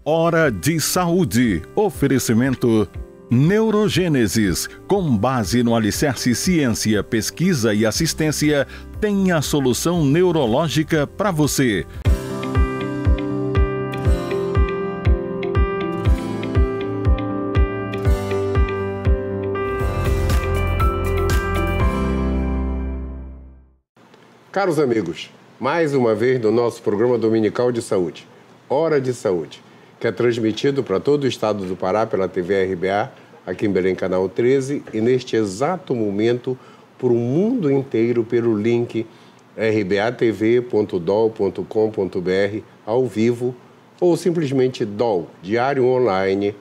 Hora de Saúde. Oferecimento Neurogênesis. Com base no alicerce ciência, pesquisa e assistência, tem a solução neurológica para você. Caros amigos, mais uma vez no nosso programa dominical de saúde, Hora de Saúde, que é transmitido para todo o estado do Pará pela TV RBA, aqui em Belém, canal 13, e neste exato momento por o mundo inteiro pelo link rbatv.dol.com.br ao vivo ou simplesmente DOL, Diário Online,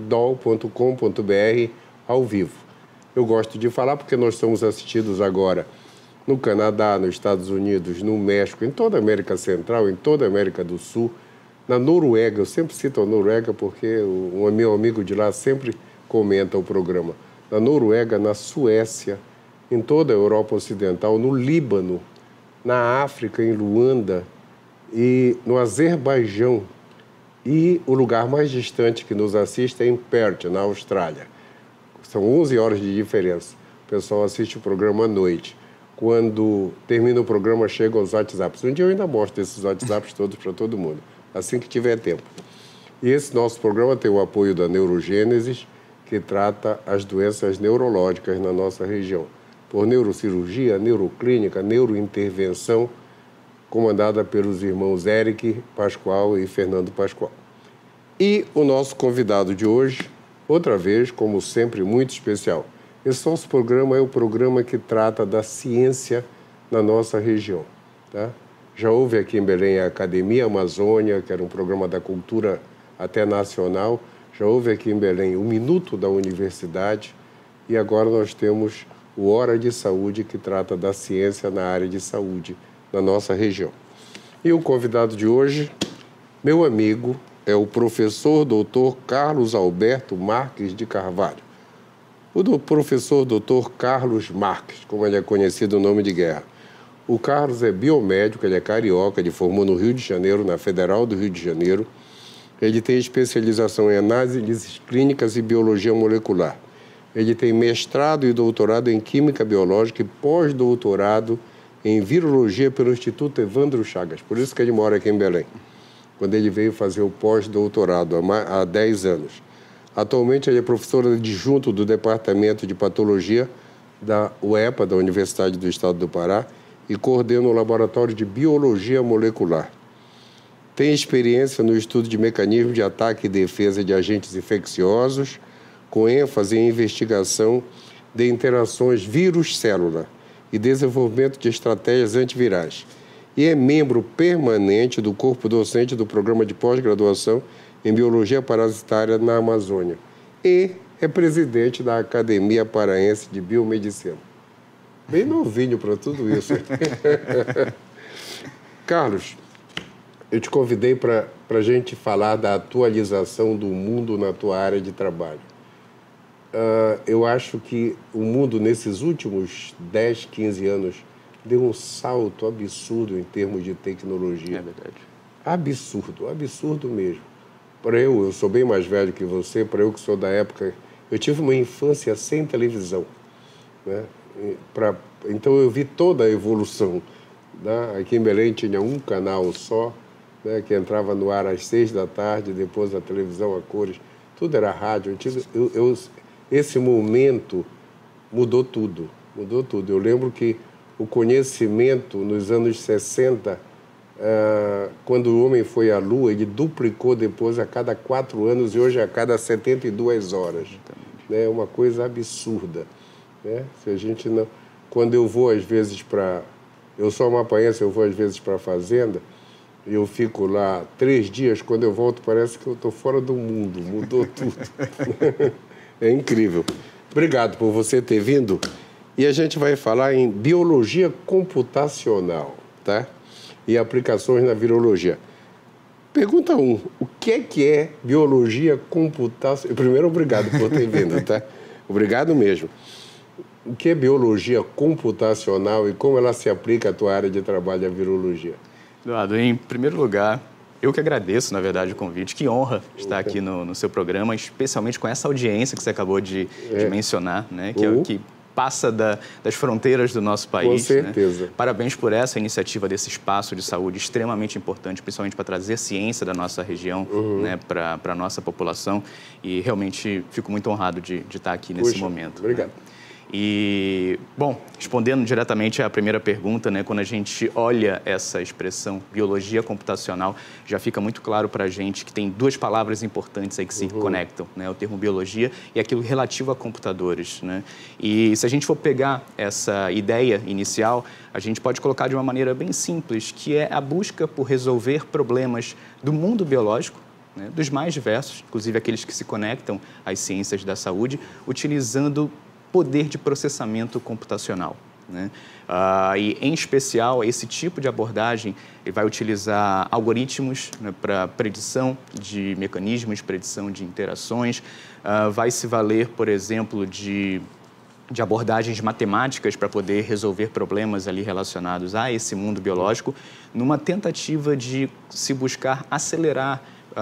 dol.com.br ao vivo. Eu gosto de falar porque nós somos assistidos agora no Canadá, nos Estados Unidos, no México, em toda a América Central, em toda a América do Sul, na Noruega. Eu sempre cito a Noruega porque o meu amigo de lá sempre comenta o programa. Na Noruega, na Suécia, em toda a Europa Ocidental, no Líbano, na África, em Luanda e no Azerbaijão. E o lugar mais distante que nos assiste é em Perth, na Austrália. São 11 horas de diferença. O pessoal assiste o programa à noite. Quando termina o programa, chegam os WhatsApps. Um dia eu ainda mostro esses WhatsApps todos para todo mundo, assim que tiver tempo. E esse nosso programa tem o apoio da Neurogênesis, que trata as doenças neurológicas na nossa região, por neurocirurgia, neuroclínica, neurointervenção, comandada pelos irmãos Eric Pascoal e Fernando Pascoal. E o nosso convidado de hoje, outra vez, como sempre, muito especial. Esse nosso programa é o programa que trata da ciência na nossa região. Tá? Já houve aqui em Belém a Academia Amazônia, que era um programa da cultura até nacional. Já houve aqui em Belém o Minuto da Universidade. E agora nós temos o Hora de Saúde, que trata da ciência na área de saúde na nossa região. E o convidado de hoje, meu amigo, é o professor Dr. Carlos Alberto Marques de Carvalho. O professor Dr. Carlos Marques, como ele é conhecido, o nome de guerra. O Carlos é biomédico, ele é carioca, ele formou no Rio de Janeiro, na Federal do Rio de Janeiro. Ele tem especialização em análises clínicas e biologia molecular. Ele tem mestrado e doutorado em química biológica e pós-doutorado em virologia pelo Instituto Evandro Chagas. Por isso que ele mora aqui em Belém, quando ele veio fazer o pós-doutorado há 10 anos. Atualmente, ele é professor adjunto do Departamento de Patologia da UEPA, da Universidade do Estado do Pará, e coordena o Laboratório de Biologia Molecular. Tem experiência no estudo de mecanismos de ataque e defesa de agentes infecciosos, com ênfase em investigação de interações vírus-célula e desenvolvimento de estratégias antivirais. E é membro permanente do corpo docente do Programa de Pós-Graduação em Biologia Parasitária na Amazônia e é presidente da Academia Paraense de Biomedicina. Bem novinho para tudo isso. Carlos, eu te convidei para a gente falar da atualização do mundo na tua área de trabalho. Eu acho que o mundo, nesses últimos 10, 15 anos, deu um salto absurdo em termos de tecnologia. É verdade. Absurdo, absurdo mesmo. Para eu sou bem mais velho que você, para eu que sou da época, eu tive uma infância sem televisão, né? Então eu vi toda a evolução, né? Aqui em Belém tinha um canal só, né, que entrava no ar às 6 da tarde, depois a televisão a cores, tudo era rádio. Esse momento mudou tudo, mudou tudo. Eu lembro que o conhecimento nos anos 60, quando o homem foi à Lua, ele duplicou depois a cada 4 anos e hoje a cada 72 horas. É uma coisa absurda. Né? Se a gente não... Quando eu vou, às vezes, para... Eu sou amapaense, eu vou, às vezes, para a fazenda, e eu fico lá 3 dias, quando eu volto parece que eu estou fora do mundo, mudou tudo. É incrível. Obrigado por você ter vindo. E a gente vai falar em biologia computacional, tá? E aplicações na virologia. Pergunta 1. O que é biologia computacional? Primeiro, obrigado por ter vindo, tá? Obrigado mesmo. O que é biologia computacional e como ela se aplica à tua área de trabalho, a virologia? Eduardo, em primeiro lugar, Eu que agradeço, na verdade, o convite. Que honra estar aqui no seu programa, especialmente com essa audiência que você acabou de mencionar, né? Que passa das fronteiras do nosso país. Com certeza. Né? Parabéns por essa iniciativa desse espaço de saúde extremamente importante, principalmente para trazer ciência da nossa região, né, para a nossa população. E realmente fico muito honrado de estar aqui nesse momento. Obrigado. Né? E, bom, respondendo diretamente à primeira pergunta, né, quando a gente olha essa expressão biologia computacional, já fica muito claro para a gente que tem duas palavras importantes aí que se conectam, né, o termo biologia e aquilo relativo a computadores, né? E se a gente for pegar essa ideia inicial, a gente pode colocar de uma maneira bem simples, que é a busca por resolver problemas do mundo biológico, né, dos mais diversos, inclusive aqueles que se conectam às ciências da saúde, utilizando poder de processamento computacional. Né? E, em especial, esse tipo de abordagem ele vai utilizar algoritmos, né, para predição de mecanismos, predição de interações, vai se valer, por exemplo, de abordagens matemáticas para poder resolver problemas ali relacionados a esse mundo biológico, numa tentativa de se buscar acelerar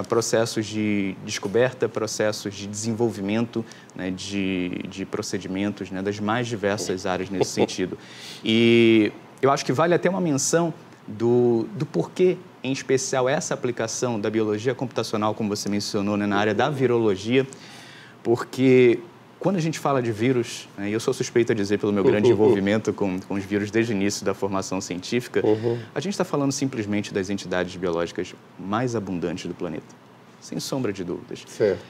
processos de descoberta, processos de desenvolvimento, né, de procedimentos, né, das mais diversas áreas nesse sentido. E eu acho que vale até uma menção do porquê, em especial, essa aplicação da biologia computacional, como você mencionou, né, na área da virologia, porque quando a gente fala de vírus, né, e eu sou suspeito a dizer pelo meu grande envolvimento com os vírus desde o início da formação científica, a gente está falando simplesmente das entidades biológicas mais abundantes do planeta, sem sombra de dúvidas. Certo.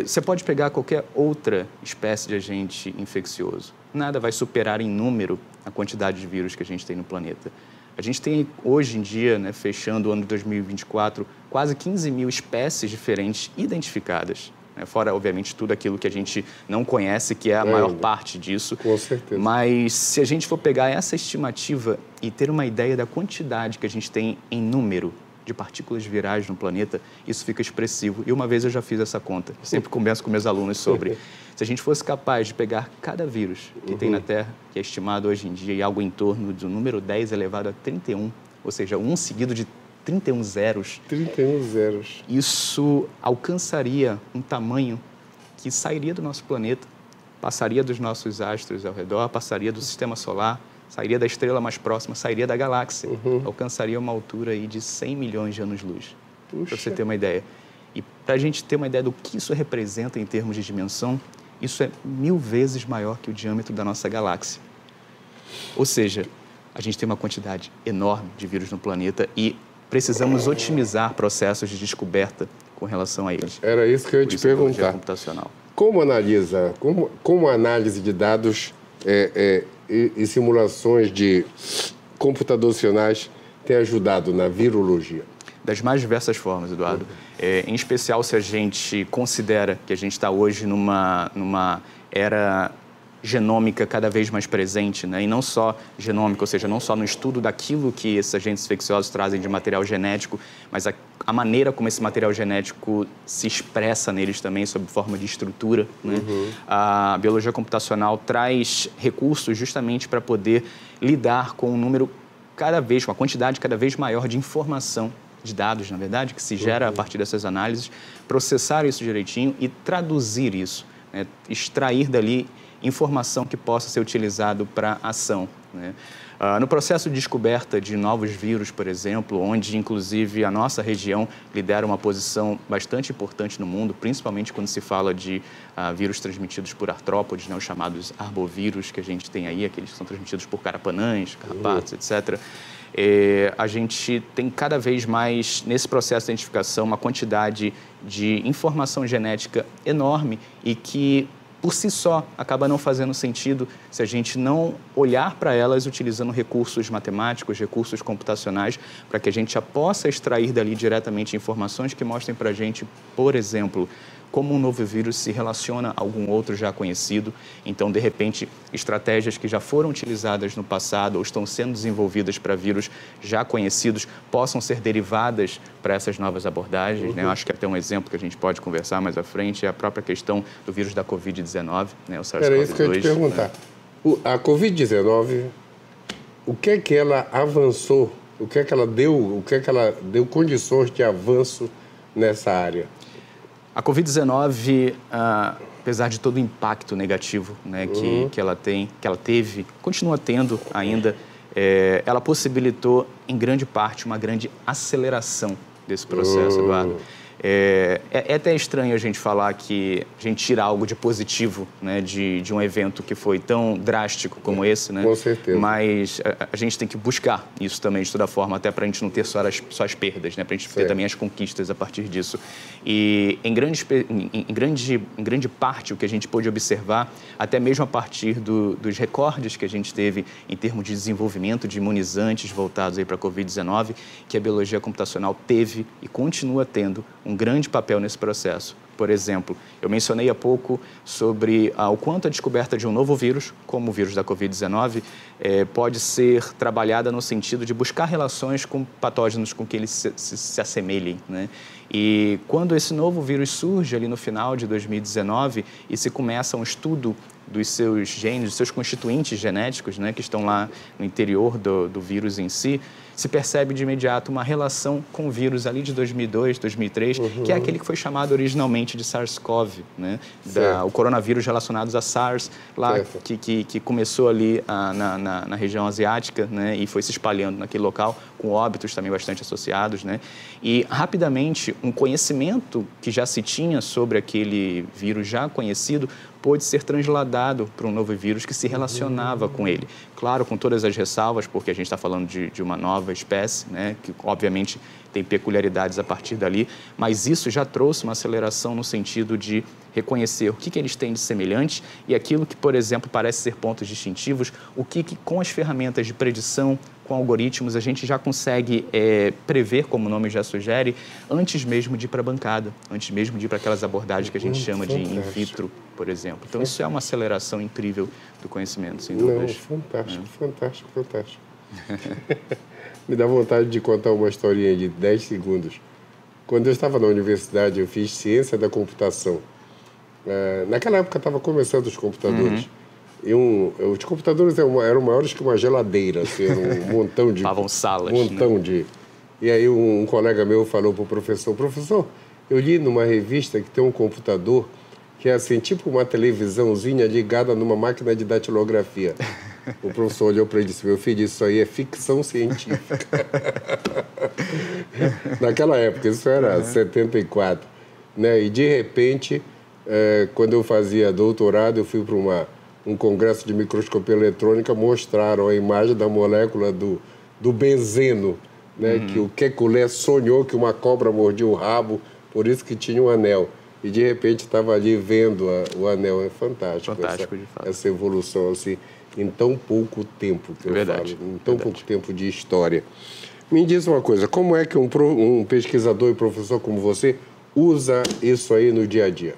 Você pode pegar qualquer outra espécie de agente infeccioso, nada vai superar em número a quantidade de vírus que a gente tem no planeta. A gente tem, hoje em dia, né, fechando o ano de 2024, quase 15 mil espécies diferentes identificadas. Fora, obviamente, tudo aquilo que a gente não conhece, que é a maior parte disso. Com certeza. Mas se a gente for pegar essa estimativa e ter uma ideia da quantidade que a gente tem em número de partículas virais no planeta, isso fica expressivo. E uma vez eu já fiz essa conta. Eu sempre converso com meus alunos sobre. Se a gente fosse capaz de pegar cada vírus que tem na Terra, que é estimado hoje em dia em algo em torno do número 10 elevado a 31, ou seja, um seguido de 31 zeros. 31 zeros. Isso alcançaria um tamanho que sairia do nosso planeta, passaria dos nossos astros ao redor, passaria do sistema solar, sairia da estrela mais próxima, sairia da galáxia. Alcançaria uma altura aí de 100 milhões de anos-luz, para você ter uma ideia. E para a gente ter uma ideia do que isso representa em termos de dimensão, isso é 1000 vezes maior que o diâmetro da nossa galáxia. Ou seja, a gente tem uma quantidade enorme de vírus no planeta e precisamos otimizar processos de descoberta com relação a eles. Era isso que eu ia te perguntar. Computacional. Como analisa, como a análise de dados e simulações de computacionais tem ajudado na virologia? Das mais diversas formas, Eduardo. Em especial se a gente considera que a gente está hoje numa era genômica cada vez mais presente, né? E não só genômica, ou seja, não só no estudo daquilo que esses agentes infecciosos trazem de material genético, mas a maneira como esse material genético se expressa neles também, sob forma de estrutura, né? A biologia computacional traz recursos justamente para poder lidar com um número uma quantidade cada vez maior de informação, de dados, na verdade, que se gera a partir dessas análises, processar isso direitinho e traduzir isso, né? Extrair dali informação que possa ser utilizado para ação, né? No processo de descoberta de novos vírus, por exemplo, onde inclusive a nossa região lidera uma posição bastante importante no mundo, principalmente quando se fala de vírus transmitidos por artrópodes, né, os chamados arbovírus que a gente tem aí, aqueles que são transmitidos por carapanãs, carrapatos, etc. A gente tem cada vez mais, nesse processo de identificação, uma quantidade de informação genética enorme e que, por si só, acaba não fazendo sentido se a gente não olhar para elas utilizando recursos matemáticos, recursos computacionais, para que a gente já possa extrair dali diretamente informações que mostrem para a gente, por exemplo, como um novo vírus se relaciona a algum outro já conhecido. Então, de repente, estratégias que já foram utilizadas no passado ou estão sendo desenvolvidas para vírus já conhecidos possam ser derivadas para essas novas abordagens, né? Eu acho que até um exemplo que a gente pode conversar mais à frente é a própria questão do vírus da Covid-19, né? O SARS-CoV-2. Era isso que eu ia te perguntar. Né? A Covid-19, o que é que ela avançou O que é que ela deu condições de avanço nessa área? A Covid-19, apesar de todo o impacto negativo, né, que ela teve, continua tendo ainda, ela possibilitou, em grande parte, uma grande aceleração desse processo, Eduardo. É até estranho a gente falar que a gente tira algo de positivo, né, de um evento que foi tão drástico como esse, né? Com certeza. Mas a gente tem que buscar isso também de toda forma, até para a gente não ter só as perdas, né? Para a gente ter também as conquistas a partir disso. E em grande parte o que a gente pôde observar, até mesmo a partir dos recordes que a gente teve em termos de desenvolvimento de imunizantes voltados para a Covid-19, que a biologia computacional teve e continua tendo um grande papel nesse processo. Por exemplo, eu mencionei há pouco sobre o quanto a descoberta de um novo vírus, como o vírus da Covid-19, pode ser trabalhada no sentido de buscar relações com patógenos com que eles se assemelhem, né? E quando esse novo vírus surge ali no final de 2019 e se começa um estudo dos seus genes, dos seus constituintes genéticos, né, que estão lá no interior do vírus em si, se percebe de imediato uma relação com o vírus ali de 2002, 2003, que é aquele que foi chamado originalmente de SARS-CoV, né, o coronavírus relacionado a SARS, lá que começou ali na região asiática, né, e foi se espalhando naquele local, com óbitos também bastante associados, né, e rapidamente um conhecimento que já se tinha sobre aquele vírus já conhecido pôde ser transladado para um novo vírus que se relacionava com ele. Claro, com todas as ressalvas, porque a gente está falando de uma nova espécie, né, que obviamente tem peculiaridades a partir dali, mas isso já trouxe uma aceleração no sentido de reconhecer o que eles têm de semelhante e aquilo que, por exemplo, parece ser pontos distintivos, o que com as ferramentas de predição, com algoritmos, a gente já consegue prever, como o nome já sugere, antes mesmo de ir para a bancada, antes mesmo de ir para aquelas abordagens que a gente chama de in vitro, por exemplo. Então, isso é uma aceleração incrível do conhecimento, sem dúvidas. Fantástico. Me dá vontade de contar uma historinha de 10 segundos. Quando eu estava na universidade, eu fiz ciência da computação. Naquela época, estava começando os computadores. E os computadores eram maiores que uma geladeira, assim, era um montão de... Estavam salas. E aí um colega meu falou para o professor, eu li numa revista que tem um computador que é assim, tipo uma televisãozinha ligada numa máquina de datilografia. O professor olhou para ele e disse, meu filho, isso aí é ficção científica. Naquela época, isso era 74. Né? E, de repente, quando eu fazia doutorado, eu fui para um congresso de microscopia eletrônica, mostraram a imagem da molécula do benzeno, né? Que o Kekulé sonhou que uma cobra mordia o rabo, por isso que tinha um anel. E, de repente, estava ali vendo o anel. É fantástico de fato. Essa evolução, assim, em tão pouco tempo, que eu falo, em tão pouco tempo de história. Me diz uma coisa, como é que um pesquisador e professor como você usa isso aí no dia a dia?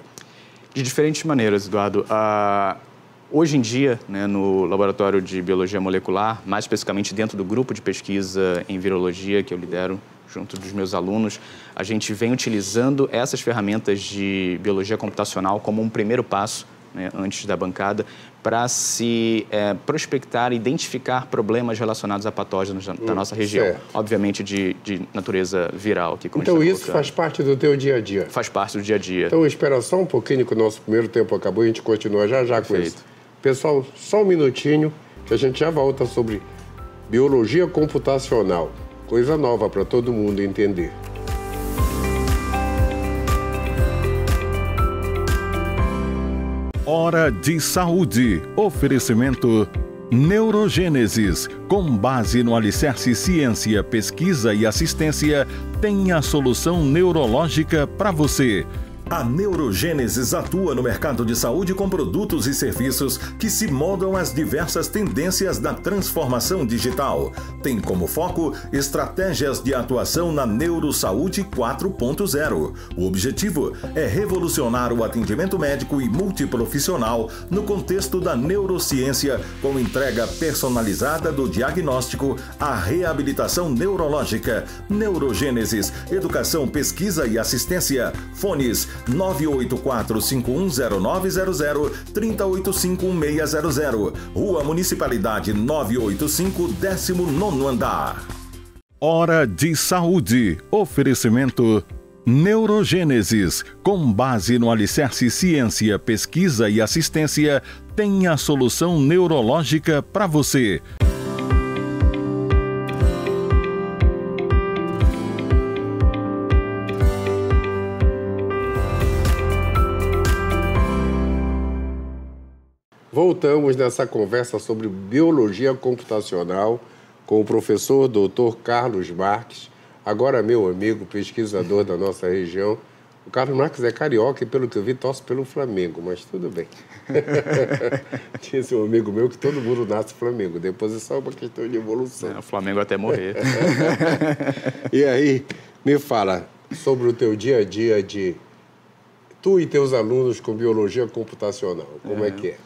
De diferentes maneiras, Eduardo. Hoje em dia, né, no Laboratório de Biologia Molecular, mais especificamente dentro do grupo de pesquisa em virologia que eu lidero junto dos meus alunos, a gente vem utilizando essas ferramentas de biologia computacional como um primeiro passo, né, antes da bancada, para se prospectar e identificar problemas relacionados a patógenos da nossa região. Obviamente de natureza viral. Aqui, como então isso faz parte do teu dia a dia? Faz parte do dia a dia. Então espera só um pouquinho que o nosso primeiro tempo acabou e a gente continua já com isso. Pessoal, só um minutinho que a gente já volta sobre biologia computacional. Coisa nova para todo mundo entender. Hora de Saúde. Oferecimento Neurogênesis. Com base no alicerce ciência, pesquisa e assistência, tem a solução neurológica para você. A Neurogênesis atua no mercado de saúde com produtos e serviços que se moldam às diversas tendências da transformação digital. Tem como foco estratégias de atuação na Neurosaúde 4.0. O objetivo é revolucionar o atendimento médico e multiprofissional no contexto da neurociência, com entrega personalizada do diagnóstico à reabilitação neurológica. Neurogênesis, educação, pesquisa e assistência. Fones 984-510900, 3085-1600. Rua Municipalidade 985, 19º andar. Hora de Saúde. Oferecimento Neurogênesis. Com base no alicerce ciência, pesquisa e assistência, tem a solução neurológica para você. Voltamos nessa conversa sobre biologia computacional com o professor Dr. Carlos Marques, agora meu amigo, pesquisador da nossa região. O Carlos Marques é carioca e, pelo que eu vi, torce pelo Flamengo, mas tudo bem. Tinha um amigo meu que todo mundo nasce Flamengo, depois é só uma questão de evolução. O Flamengo até morrer. E aí, me fala sobre o teu dia a dia de tu e teus alunos com biologia computacional, como é que é?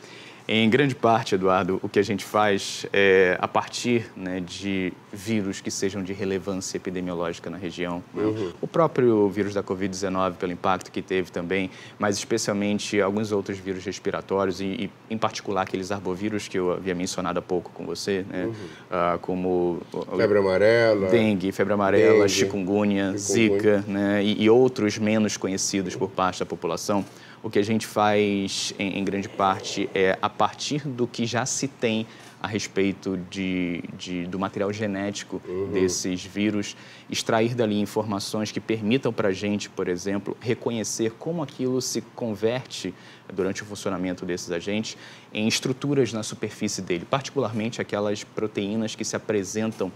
Em grande parte, Eduardo, o que a gente faz é, a partir, né, de vírus que sejam de relevância epidemiológica na região. Né? O próprio vírus da Covid-19, pelo impacto que teve também, mas especialmente alguns outros vírus respiratórios e em particular, aqueles arbovírus que eu havia mencionado há pouco com você, né? Como febre amarela, dengue, febre amarela, chikungunya, zika, né? E outros menos conhecidos por parte da população. O que a gente faz, em grande parte, é, a partir do que já se tem a respeito do material genético desses vírus, extrair dali informações que permitam para a gente, por exemplo, reconhecer como aquilo se converte durante o funcionamento desses agentes em estruturas na superfície dele, particularmente aquelas proteínas que se apresentam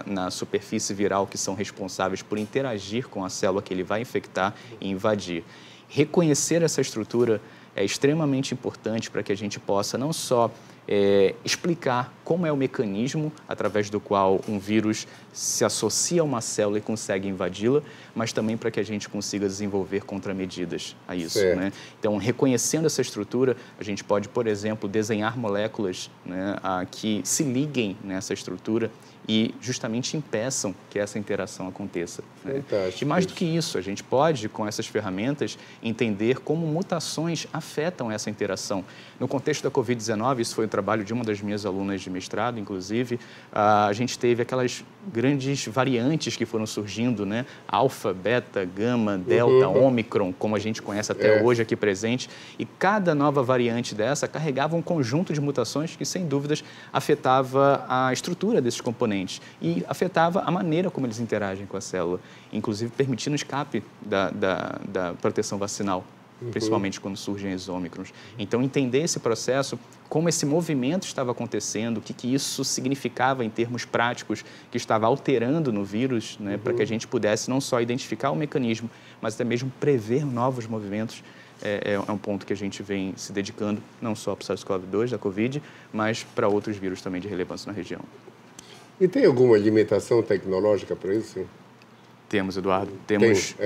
na superfície viral, que são responsáveis por interagir com a célula que ele vai infectar e invadir. Reconhecer essa estrutura é extremamente importante para que a gente possa não só explicar como é o mecanismo através do qual um vírus se associa a uma célula e consegue invadi-la, mas também para que a gente consiga desenvolver contramedidas a isso. Né? Então, reconhecendo essa estrutura, a gente pode, por exemplo, desenhar moléculas, né, que se liguem nessa estrutura e justamente impeçam que essa interação aconteça. Né? E mais do que isso, a gente pode, com essas ferramentas, entender como mutações afetam essa interação. No contexto da Covid-19, isso foi o trabalho de uma das minhas alunas de mestrado, inclusive, a gente teve aquelas grandes variantes que foram surgindo, né? Alfa, beta, gama, delta, ômicron, como a gente conhece até hoje aqui presente, e cada nova variante dessa carregava um conjunto de mutações que, sem dúvidas, afetava a estrutura desses componentes e afetava a maneira como eles interagem com a célula, inclusive permitindo o escape da proteção vacinal, principalmente quando surgem os ômicrons. Então, entender esse processo, como esse movimento estava acontecendo, o que isso significava em termos práticos, que estava alterando no vírus, né, para que a gente pudesse não só identificar o mecanismo, mas até mesmo prever novos movimentos, é um ponto que a gente vem se dedicando não só para o SARS-CoV-2, da Covid, mas para outros vírus também de relevância na região. E tem alguma limitação tecnológica para isso? Temos, Eduardo. Temos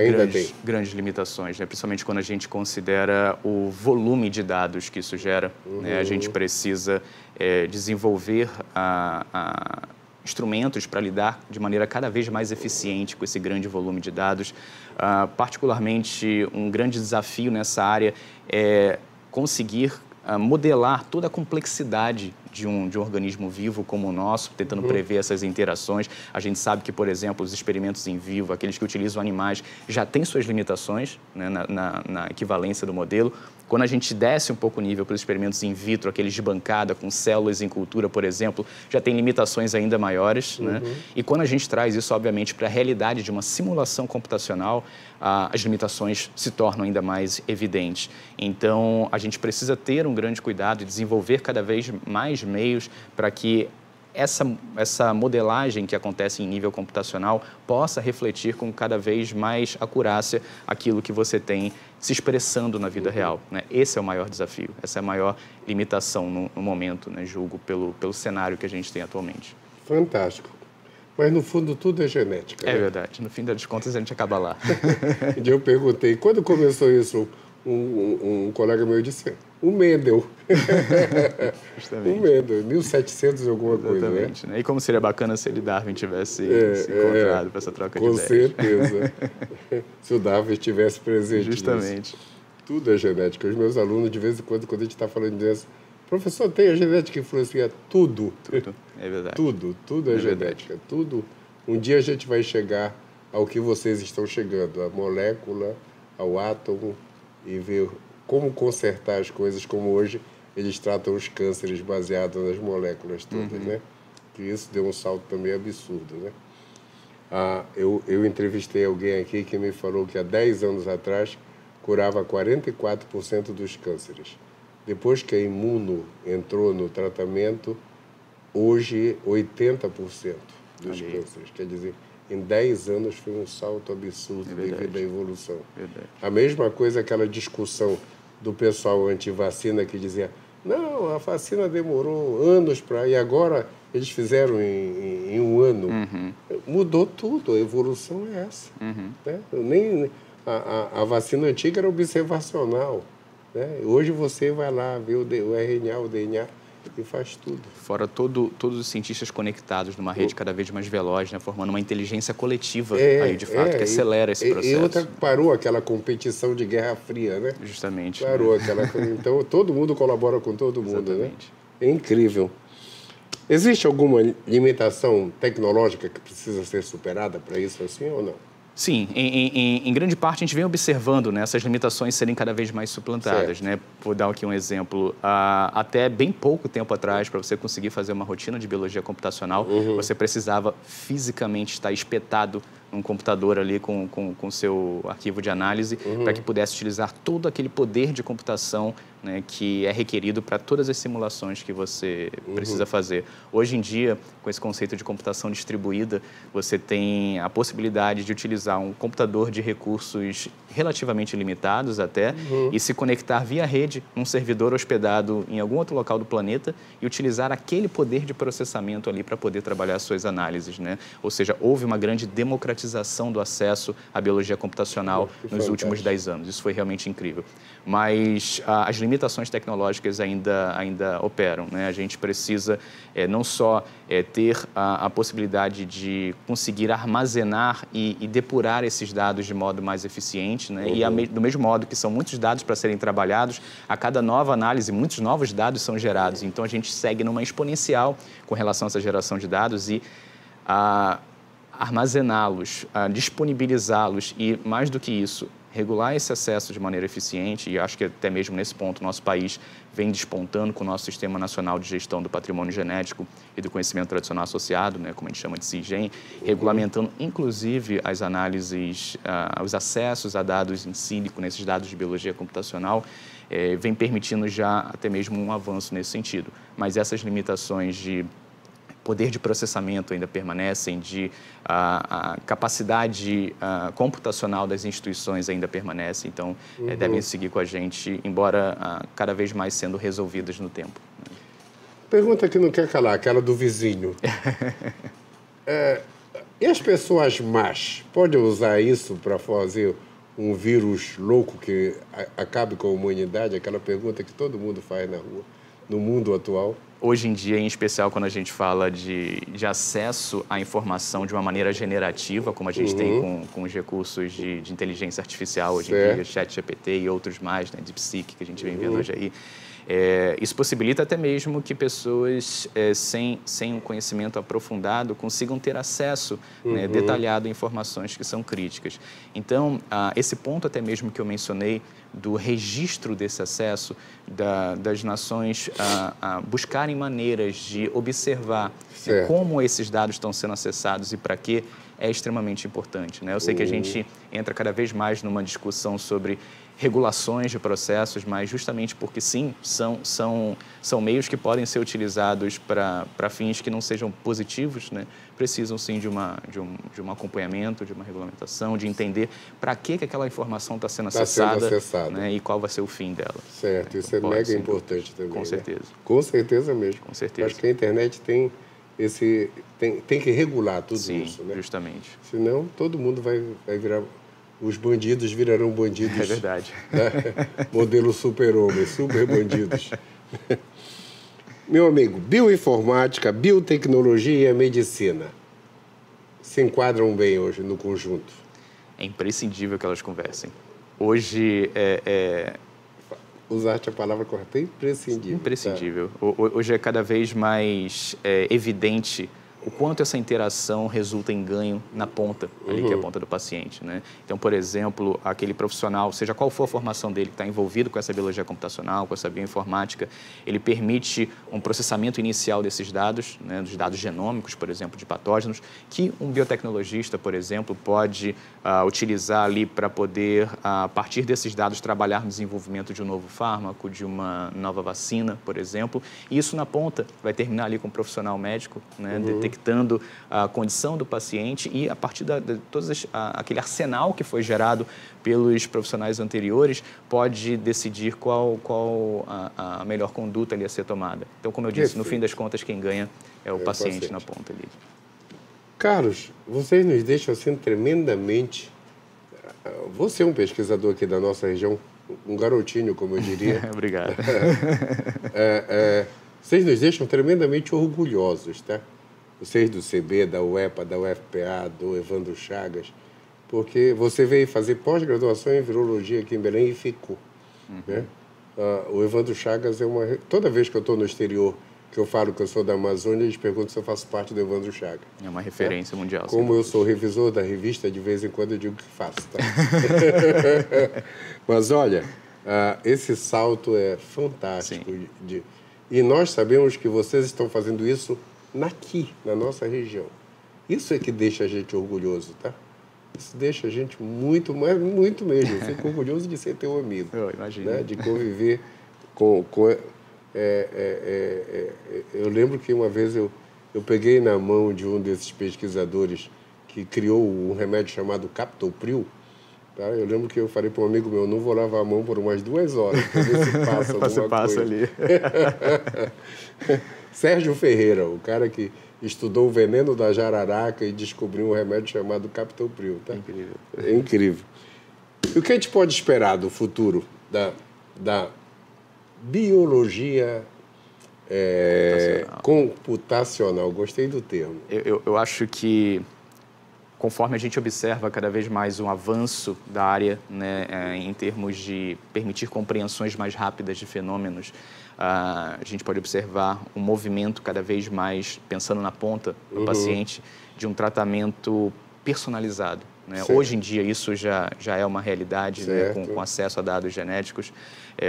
grandes limitações, né? Principalmente quando a gente considera o volume de dados que isso gera. Né? A gente precisa desenvolver instrumentos para lidar de maneira cada vez mais eficiente com esse grande volume de dados. Particularmente, um grande desafio nessa área é conseguir modelar toda a complexidade de um organismo vivo como o nosso, tentando prever essas interações. A gente sabe que, por exemplo, os experimentos em vivo, aqueles que utilizam animais, já têm suas limitações, né, na equivalência do modelo. Quando a gente desce um pouco o nível para os experimentos in vitro, aqueles de bancada com células em cultura, por exemplo, já tem limitações ainda maiores. Né? E quando a gente traz isso, obviamente, para a realidade de uma simulação computacional, as limitações se tornam ainda mais evidentes. Então, a gente precisa ter um grande cuidado e desenvolver cada vez mais meios para que essa modelagem que acontece em nível computacional possa refletir com cada vez mais acurácia aquilo que você tem se expressando na vida real. Né? Esse é o maior desafio, essa é a maior limitação no momento, né, julgo, pelo cenário que a gente tem atualmente. Fantástico. Mas, no fundo, tudo é genética. É, né? verdade. No fim das contas, a gente acaba lá. Eu perguntei, quando começou isso, um colega meu disse, o Mendel. Justamente. O Mendel, 1700 e alguma coisa. Exatamente. Né? E como seria bacana se ele Darwin tivesse se encontrado para essa troca de ideias. Com certeza. Se o Darwin estivesse presente. Justamente. Nisso. Tudo é genética. Os meus alunos, de vez em quando a gente está falando disso, professor, tem a genética que influencia tudo. Tudo, é verdade. Tudo é genética. Tudo Um dia a gente vai chegar ao que vocês estão chegando, a molécula, ao átomo, e ver como consertar as coisas, como hoje eles tratam os cânceres baseados nas moléculas todas, né? Que isso deu um salto também absurdo, né? Eu entrevistei alguém aqui que me falou que há 10 anos atrás curava 44% dos cânceres. Depois que a Imuno entrou no tratamento, hoje 80% dos cânceres. Quer dizer, em 10 anos foi um salto absurdo devido à evolução. A mesma coisa, aquela discussão do pessoal anti-vacina que dizia: não, a vacina demorou anos para... E agora eles fizeram em um ano. Mudou tudo, a evolução é essa. Né? A vacina antiga era observacional. Né? Hoje você vai lá, vê o RNA, o DNA e faz tudo. Fora todos os cientistas conectados numa rede cada vez mais veloz, né? Formando uma inteligência coletiva aí, de fato, que acelera esse processo. E outra, parou aquela competição de Guerra Fria, né? Justamente. Parou aquela... Então, todo mundo colabora com todo mundo, né? É incrível. Existe alguma limitação tecnológica que precisa ser superada para isso, assim, ou não? Sim, em grande parte a gente vem observando, né, essas limitações serem cada vez mais suplantadas. Né? Vou dar aqui um exemplo. Até bem pouco tempo atrás, para você conseguir fazer uma rotina de biologia computacional, você precisava fisicamente estar espetado num computador ali com o seu arquivo de análise para que pudesse utilizar todo aquele poder de computação, né, que é requerido para todas as simulações que você precisa fazer. Hoje em dia, com esse conceito de computação distribuída, você tem a possibilidade de utilizar um computador de recursos relativamente limitados até e se conectar via rede num servidor hospedado em algum outro local do planeta e utilizar aquele poder de processamento ali para poder trabalhar suas análises, né? Ou seja, houve uma grande democratização do acesso à biologia computacional nos últimos 10 anos. Isso foi realmente incrível. Mas as limitações tecnológicas ainda operam, né? A gente precisa não só ter a possibilidade de conseguir armazenar e depurar esses dados de modo mais eficiente, né? E do mesmo modo que são muitos dados para serem trabalhados, a cada nova análise, muitos novos dados são gerados. Então, a gente segue numa exponencial com relação a essa geração de dados e armazená-los, disponibilizá-los e, mais do que isso, regular esse acesso de maneira eficiente, e acho que até mesmo nesse ponto o nosso país vem despontando com o nosso Sistema Nacional de Gestão do Patrimônio Genético e do Conhecimento Tradicional Associado, né, como a gente chama de CIGEM, regulamentando inclusive as análises, os acessos a dados in sílico, nesses dados de biologia computacional, vem permitindo já até mesmo um avanço nesse sentido. Mas essas limitações de poder de processamento ainda permanecem, a capacidade computacional das instituições ainda permanece, então devem seguir com a gente, embora cada vez mais sendo resolvidas no tempo. Pergunta que não quer calar, aquela do vizinho. E as pessoas más podem usar isso para fazer um vírus louco que acabe com a humanidade? Aquela pergunta que todo mundo faz na rua, no mundo atual. Hoje em dia, em especial quando a gente fala de acesso à informação de uma maneira generativa, como a gente tem com os recursos de inteligência artificial hoje em dia, ChatGPT e outros mais, né, DeepSeek, que a gente vem vendo hoje aí, isso possibilita até mesmo que pessoas sem um conhecimento aprofundado consigam ter acesso né, detalhado a informações que são críticas. Então, esse ponto até mesmo que eu mencionei do registro desse acesso, das nações buscarem maneiras de observar como esses dados estão sendo acessados e para quê, é extremamente importante. Né? Eu sei que a gente entra cada vez mais numa discussão sobre regulações de processos, mas justamente porque, sim, são meios que podem ser utilizados para fins que não sejam positivos, né? Precisam, sim, de um acompanhamento, de uma regulamentação, de entender para que aquela informação está sendo acessada, né? E qual vai ser o fim dela. Certo, isso é mega importante também. Com certeza. Né? Com certeza mesmo. Com certeza. Acho que a internet tem que regular tudo isso, né? Justamente. Senão, todo mundo vai virar... Os bandidos virarão bandidos. É verdade. Né? Modelo super-homem, super bandidos. Meu amigo, bioinformática, biotecnologia e a medicina se enquadram bem hoje no conjunto? É imprescindível que elas conversem. Hoje Usaste a palavra correta, imprescindível. Imprescindível. Tá? Hoje é cada vez mais evidente o quanto essa interação resulta em ganho na ponta, ali que é a ponta do paciente, né? Então, por exemplo, aquele profissional, seja qual for a formação dele, que está envolvido com essa biologia computacional, com essa bioinformática, ele permite um processamento inicial desses dados, né, dos dados genômicos, por exemplo, de patógenos, que um biotecnologista, por exemplo, pode utilizar ali para poder, a partir desses dados, trabalhar no desenvolvimento de um novo fármaco, de uma nova vacina, por exemplo. E isso na ponta vai terminar ali com um profissional médico, né, detectando a condição do paciente e, a partir de todo aquele arsenal que foi gerado pelos profissionais anteriores, pode decidir qual a melhor conduta ali a ser tomada. Então, como eu disse, no fim das contas, quem ganha é o paciente na ponta ali. Carlos, vocês nos deixam assim tremendamente... Você é um pesquisador aqui da nossa região, um garotinho, como eu diria. Obrigado. Vocês nos deixam tremendamente orgulhosos, tá? Vocês do CB, da UEPA, da UFPA, do Evandro Chagas, porque você veio fazer pós-graduação em virologia aqui em Belém e ficou. Né? O Evandro Chagas é uma... Toda vez que eu estou no exterior, que eu falo que eu sou da Amazônia, eles perguntam se eu faço parte do Evandro Chagas. É uma referência mundial. Como eu sou revisor da revista, de vez em quando eu digo que faço, tá? Mas olha, esse salto é fantástico. E nós sabemos que vocês estão fazendo isso aqui, na nossa região. Isso é que deixa a gente orgulhoso, tá? Isso deixa a gente muito mesmo. Eu fico orgulhoso de ser teu amigo. Eu imagino. Né? De conviver com eu lembro que uma vez eu peguei na mão de um desses pesquisadores que criou um remédio chamado Captopril. Tá? Eu lembro que eu falei para um amigo meu, não vou lavar a mão por umas 2 horas, para ver se passa alguma coisa. Passa ali. Sérgio Ferreira, o cara que estudou o veneno da jararaca e descobriu um remédio chamado Captopril. Tá? Incrível. É incrível. E o que a gente pode esperar do futuro da biologia computacional? Gostei do termo. Eu acho que, conforme a gente observa cada vez mais um avanço da área, né, em termos de permitir compreensões mais rápidas de fenômenos, a gente pode observar um movimento cada vez mais, pensando na ponta do paciente, de um tratamento personalizado. Né? Hoje em dia isso já é uma realidade, né, com acesso a dados genéticos,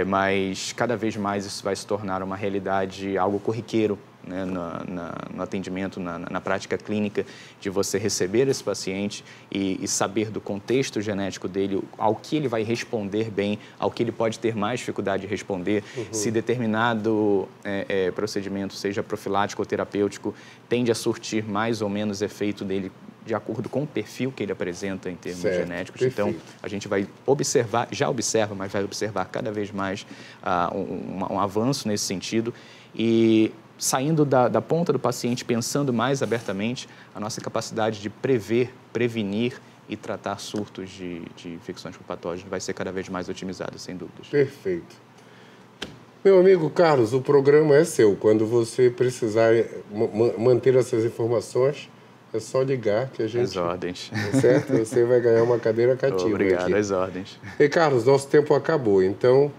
mas cada vez mais isso vai se tornar uma realidade, algo corriqueiro, né, no atendimento, na prática clínica, de você receber esse paciente e saber do contexto genético dele, ao que ele vai responder bem, ao que ele pode ter mais dificuldade de responder, se determinado procedimento, seja profilático ou terapêutico, tende a surtir mais ou menos efeito dele de acordo com o perfil que ele apresenta em termos genéticos. Perfeito. Então, a gente vai observar, já observa, mas vai observar cada vez mais um avanço nesse sentido. E saindo da ponta do paciente, pensando mais abertamente, a nossa capacidade de prever, prevenir e tratar surtos de infecções por patógenos vai ser cada vez mais otimizada, sem dúvidas. Perfeito. Meu amigo Carlos, o programa é seu. Quando você precisar manter essas informações, é só ligar que a gente... As ordens. Certo? Você vai ganhar uma cadeira cativa. Obrigado, aqui. as ordens. E Carlos, nosso tempo acabou, então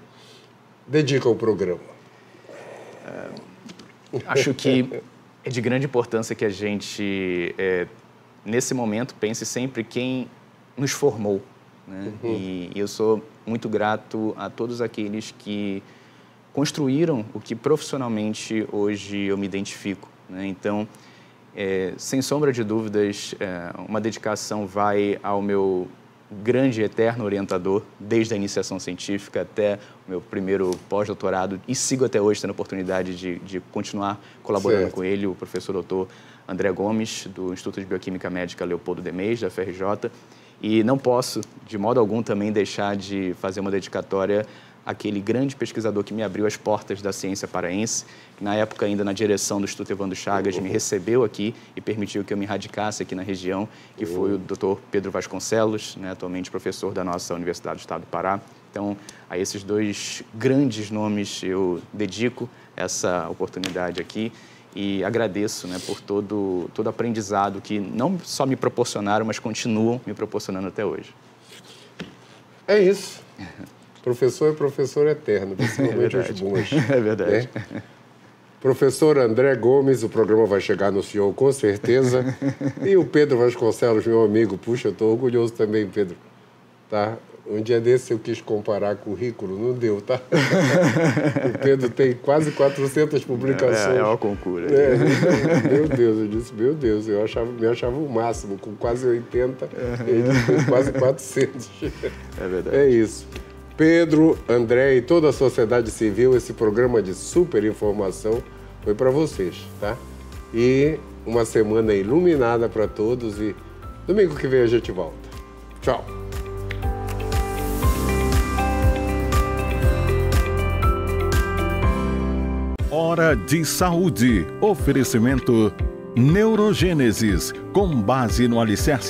dedica o programa. Acho que é de grande importância que a gente, nesse momento, pense sempre quem nos formou. Né? E eu sou muito grato a todos aqueles que construíram o que profissionalmente hoje eu me identifico. Né? Então, sem sombra de dúvidas, uma dedicação vai ao meu grande e eterno orientador, desde a iniciação científica até o meu primeiro pós-doutorado, e sigo até hoje tendo a oportunidade de continuar colaborando com ele, o professor doutor André Gomes, do Instituto de Bioquímica Médica Leopoldo Demez, da FRJ, e não posso, de modo algum, também deixar de fazer uma dedicatória àquele grande pesquisador que me abriu as portas da ciência paraense, que na época ainda na direção do Instituto Evandro Chagas me recebeu aqui e permitiu que eu me radicasse aqui na região, que foi o Dr. Pedro Vasconcelos, né, atualmente professor da nossa Universidade do Estado do Pará. Então, a esses 2 grandes nomes eu dedico essa oportunidade aqui e agradeço, né, por todo aprendizado que não só me proporcionaram, mas continuam me proporcionando até hoje. É isso. Professor é professor eterno, principalmente os bons. É verdade. Né? Professor André Gomes, o programa vai chegar no senhor com certeza. E o Pedro Vasconcelos, meu amigo. Puxa, eu estou orgulhoso também, Pedro. Tá? Um dia desse eu quis comparar currículo, não deu, tá? O Pedro tem quase 400 publicações. É uma concura. Meu Deus, eu disse, meu Deus, eu me achava o máximo, com quase 80, ele tem quase 400. É verdade. É isso. Pedro, André e toda a sociedade civil, esse programa de super informação foi para vocês, tá? E uma semana iluminada para todos e domingo que vem a gente volta. Tchau. Hora de Saúde. Oferecimento Neurogênesis, com base no alicerce